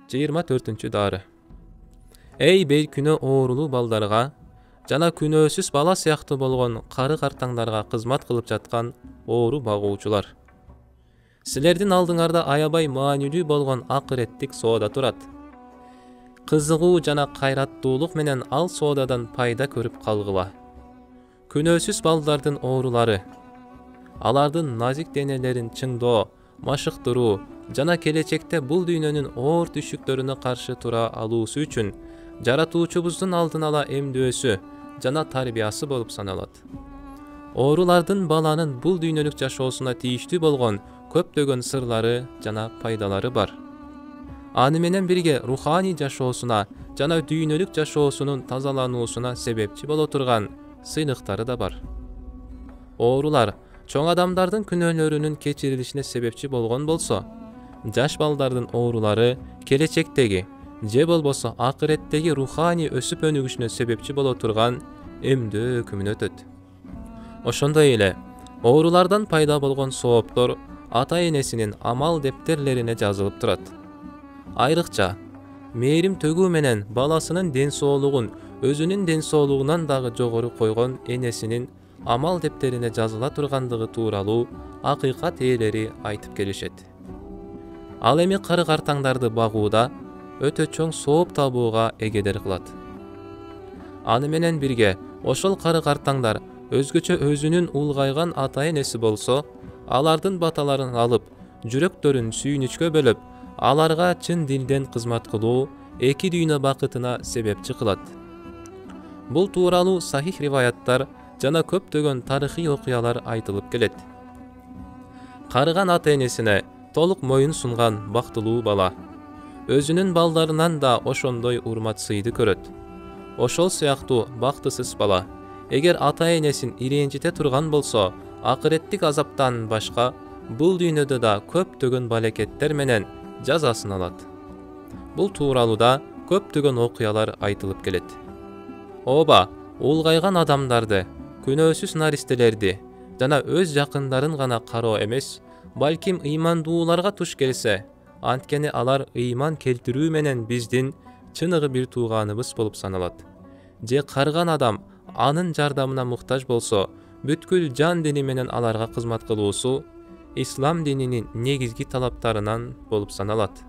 24 дары. Эй бейкүнө оорулуу балдарга жана күнөөсүз бала сыяктуу болгон кары картаңдарга кызмат кылып жаткан оору багуучулар. Силердин алдыңарда аябай маанилүү болгон акыреттик соода турат. Кызыгуу жана кайраттуулук менен ал соодадан пайда көрүп калгыла. Күнөөсүз балдардын оорулары, алардын назик денелерин чыңдоо, машыктыруу жана келечекте бул дүйнөнүн оор түшүктөрүнө каршы тура алуусу үчүн жаратуучубуздун алдын ала эмдөөсү жана тарбиясы болуп саналат. Оорулардын баланын бул дүйнөлүк жашоосуна тийиштүү болгон көптөгөн сырлары жана пайдалары бар. Аны менен бирге руханий жашоосуна жана дүйнөлүк жашоосунун тазалануусуна себепчи боло турган сыйлыктары да бар. Оорулар чоң адамдардын күнөөлөрүнүн кечирилишине себепчи болгон болсо, жаш балдардын оорулары келечектеги же болбосо акыреттеги руханий өсүп өнүгүшүнө себепчи боло турган эмдөө өкүмүн өтөт. Ошондой эле оорулардан пайда болгон сооптор ата-энесинин амал дептерлерине жазылып турат. Айрыкча мээрим төгүү менен баласынын ден соолугун өзүнүн ден соолугунан дагы жогору койгон энесинин амал дептерине жазыла тургандыгы тууралуу акыйкат ээлери айтып келишет. Ал эми кары картаңдарды багууда өтө чоң сооп табууга эгедер кылат. Аны менен бирге ошол кары картаңдар өзгөчө өзүнүн улгайган ата-энеси болсо, алардын баталарын алып, жүрөктөрүн сүйүнүчкө бөлөп, аларга чын дилден кызмат кылуу эки дүйнө бакытына себепчи кылат. Бул тууралуу сахих риваяттар жана көптөгөн тарыхый окуялар айтылып келет. Карыган ата-энесине толук моюн сунган бактылуу бала өзүнүн балдарынан да ошондой урмат сыйды көрөт. Ошол сыяктуу бактысыз бала эгер ата-энесин ирэнжите турган болсо, акыреттик азаптан башка бул дүйнөдө да көптөгөн балекеттер менен жазасын алат. Бул тууралууда көптөгөн окуялар айтылып келет. Ооба, улгайган адамдарды, күнөөсүз наристелерди жана өз жакындарын гана кароо эмес, балким ыймандууларга туш келсе, анткени алар ыйман келтирүү менен биздин чыныгы бир тууганыбыз болуп саналат. Же карыган адам анын жардамына муктаж болсо, бүткүл жан дини менен аларга кызмат кылуусу ислам дининин негизги талаптарынан болуп саналат.